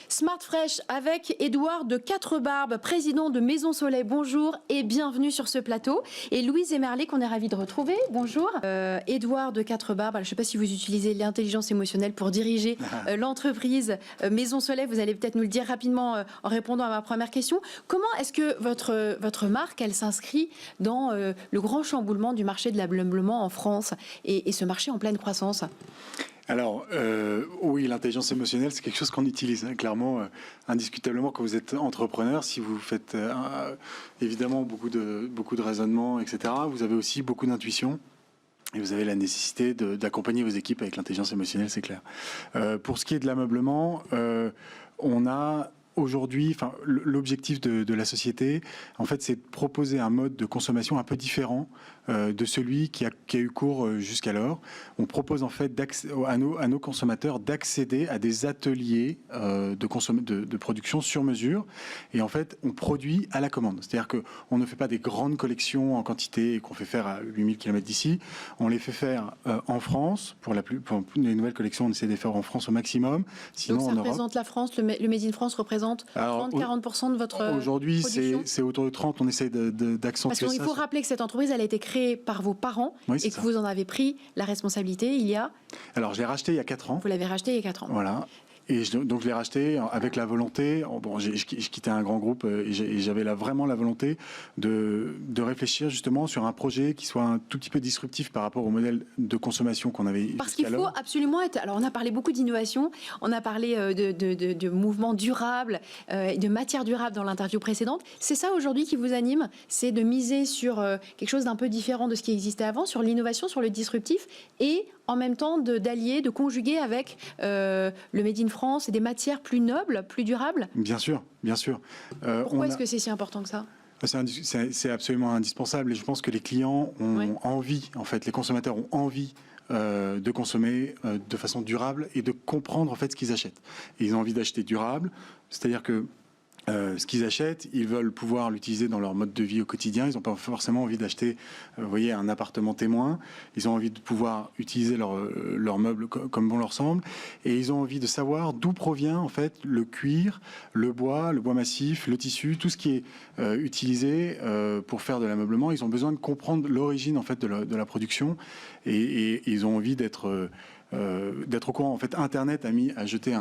Smart Fresh avec Édouard de Quatre Barbes, président de Maison Soleil. Bonjour et bienvenue sur ce plateau. Et Louise Emerlé qu'on est ravis de retrouver. Bonjour. Édouard de Quatre Barbes, je ne sais pas si vous utilisez l'intelligence émotionnelle pour diriger l'entreprise Maison Soleil. Vous allez peut-être nous le dire rapidement en répondant à ma première question. Comment est-ce que votre marque, elle s'inscrit dans le grand chamboulement du marché de l'ameublement en France et ce marché en pleine croissance ? Alors, oui, l'intelligence émotionnelle, c'est quelque chose qu'on utilise, hein, clairement, indiscutablement, quand vous êtes entrepreneur. Si vous faites évidemment beaucoup de raisonnement, etc., vous avez aussi beaucoup d'intuition. Et vous avez la nécessité d'accompagner vos équipes avec l'intelligence émotionnelle, c'est clair. Pour ce qui est de l'ameublement, on a aujourd'hui, l'objectif de la société, en fait, c'est de proposer un mode de consommation un peu différent de celui qui a eu cours jusqu'alors. On propose en fait à nos consommateurs d'accéder à des ateliers de production sur mesure. Et en fait, on produit à la commande. C'est-à-dire qu'on ne fait pas des grandes collections en quantité et qu'on fait faire à 8000 km d'ici. On les fait faire en France. Pour les nouvelles collections, on essaie de les faire en France au maximum. Sinon, donc ça représente la France, le Made in France représente 30-40% de votre aujourd'hui, production. c'est autour de 30. On essaie d'accentuer ça. Parce qu'il faut rappeler que cette entreprise, elle a été créée par vos parents et que vous en avez pris la responsabilité il y a... Alors, je l'ai racheté il y a 4 ans. Vous l'avez racheté il y a 4 ans. Voilà. Et donc je l'ai racheté avec la volonté, je quittais un grand groupe et j'avais vraiment la volonté de réfléchir justement sur un projet qui soit un tout petit peu disruptif par rapport au modèle de consommation qu'on avait jusqu'alors. Parce qu'il faut absolument être... Alors on a parlé beaucoup d'innovation, on a parlé de mouvements durables, de matières durables dans l'interview précédente. C'est ça aujourd'hui qui vous anime, c'est de miser sur quelque chose d'un peu différent de ce qui existait avant, sur l'innovation, sur le disruptif et en même temps d'allier, de conjuguer avec le Made in France et des matières plus nobles, plus durables. Bien sûr, bien sûr. Pourquoi est-ce que c'est si important que ça ? C'est absolument indispensable et je pense que les clients ont envie, en fait, les consommateurs ont envie de consommer de façon durable et de comprendre en fait ce qu'ils achètent. Et ils ont envie d'acheter durable, c'est-à-dire que ce qu'ils achètent, ils veulent pouvoir l'utiliser dans leur mode de vie au quotidien. Ils n'ont pas forcément envie d'acheter, vous voyez, un appartement témoin. Ils ont envie de pouvoir utiliser leurs meubles comme bon leur semble. Et ils ont envie de savoir d'où provient, en fait, le cuir, le bois massif, le tissu, tout ce qui est utilisé pour faire de l'ameublement. Ils ont besoin de comprendre l'origine, en fait, de la production. Et ils ont envie d'être au courant. En fait, Internet a jeté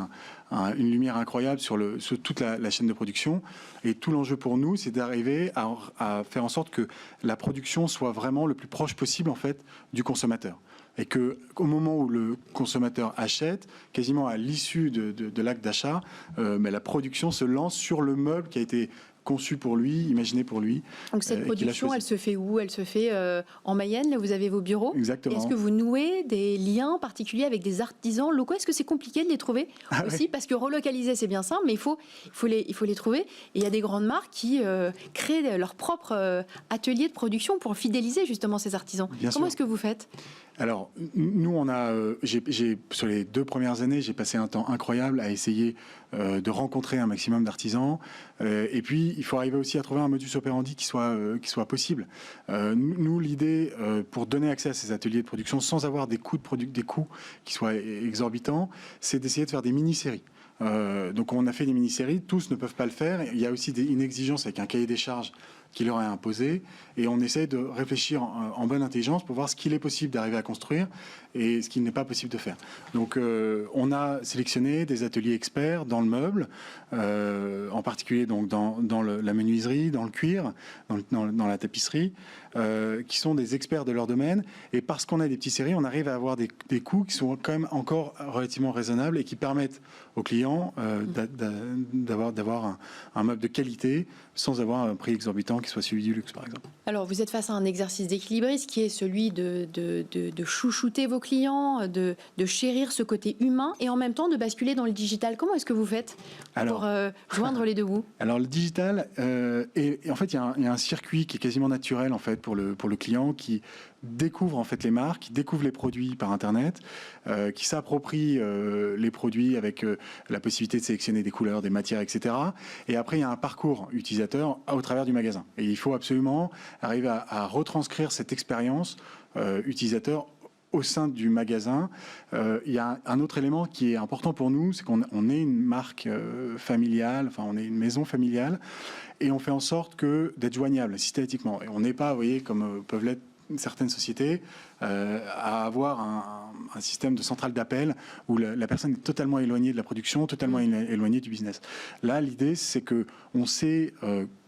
une lumière incroyable sur toute la chaîne de production. Et tout l'enjeu pour nous, c'est d'arriver à faire en sorte que la production soit vraiment le plus proche possible, en fait, du consommateur. Et qu'au moment où le consommateur achète, quasiment à l'issue de l'acte d'achat, la production se lance sur le meuble qui a été conçu pour lui, imaginé pour lui. Donc cette production, elle se fait où ? Elle se fait en Mayenne, là où vous avez vos bureaux ? Exactement. Est-ce que vous nouez des liens particuliers avec des artisans locaux ? Est-ce que c'est compliqué de les trouver aussi ? Ouais. Parce que relocaliser, c'est bien simple, mais il faut les trouver. Et il y a des grandes marques qui créent leur propre atelier de production pour fidéliser justement ces artisans. Comment est-ce que vous faites ? Alors, nous, sur les 2 premières années, j'ai passé un temps incroyable à essayer de rencontrer un maximum d'artisans. Et puis, il faut arriver aussi à trouver un modus operandi qui soit possible. Nous, l'idée, pour donner accès à ces ateliers de production sans avoir des coûts qui soient exorbitants, c'est d'essayer de faire des mini-séries. Donc on a fait des mini-séries, tous ne peuvent pas le faire. Il y a aussi une exigence avec un cahier des charges qui leur est imposé et on essaie de réfléchir en bonne intelligence pour voir ce qu'il est possible d'arriver à construire et ce qu'il n'est pas possible de faire. Donc on a sélectionné des ateliers experts dans le meuble, en particulier donc dans la menuiserie, dans le cuir, dans la tapisserie, qui sont des experts de leur domaine. Et parce qu'on a des petites séries, on arrive à avoir des coûts qui sont quand même encore relativement raisonnables et qui permettent aux clients d'avoir un meuble de qualité sans avoir un prix exorbitant qui soit celui du luxe, par exemple. Alors, vous êtes face à un exercice d'équilibriste qui est celui de chouchouter vos clients, de chérir ce côté humain et en même temps de basculer dans le digital. Comment est-ce que vous faites pour joindre les deux bouts ? Alors, le digital, en fait, il y a un circuit qui est quasiment naturel en fait, pour le client qui découvre en fait les marques, qui découvre les produits par Internet, qui s'approprie les produits avec la possibilité de sélectionner des couleurs, des matières, etc. Et après, il y a un parcours utilisateur au travers du magasin. Et il faut absolument arriver à retranscrire cette expérience utilisateur au sein du magasin, il y a un autre élément qui est important pour nous, c'est qu'on est une marque familiale, enfin on est une maison familiale, et on fait en sorte d'être joignable systématiquement. Et on n'est pas, vous voyez, comme peuvent l'être certaines sociétés, à avoir un système de centrale d'appel où la personne est totalement éloignée de la production, totalement éloignée du business. Là, l'idée, c'est qu'on sait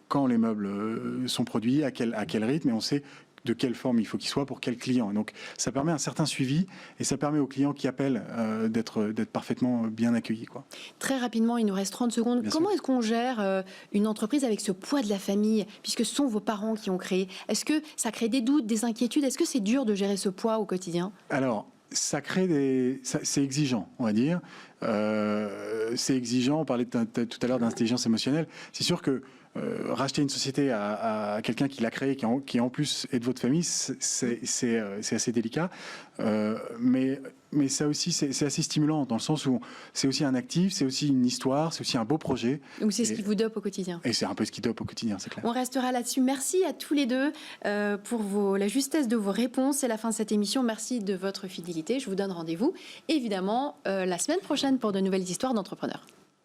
quand les meubles sont produits, à quel rythme, et on sait de quelle forme il faut qu'il soit pour quel client. Donc, ça permet un certain suivi et ça permet aux clients qui appellent d'être parfaitement bien accueillis, quoi. Très rapidement, il nous reste 30 secondes. Bien Comment sûr. est-ce qu'on gère une entreprise avec ce poids de la famille, puisque ce sont vos parents qui ont créé? Est-ce que ça crée des doutes, des inquiétudes? Est-ce que c'est dur de gérer ce poids au quotidien? Alors, ça crée c'est exigeant, on va dire. C'est exigeant. On parlait tout à l'heure d'intelligence émotionnelle. C'est sûr que racheter une société à quelqu'un qui l'a créée, qui en plus est de votre famille, c'est assez délicat. Mais ça aussi, c'est assez stimulant dans le sens où c'est aussi un actif, c'est aussi une histoire, c'est aussi un beau projet. Donc c'est ce qui vous dope au quotidien. Et c'est un peu ce qui dope au quotidien, c'est clair. On restera là-dessus. Merci à tous les deux pour la justesse de vos réponses. C'est la fin de cette émission. Merci de votre fidélité. Je vous donne rendez-vous, évidemment, la semaine prochaine pour de nouvelles histoires d'entrepreneurs.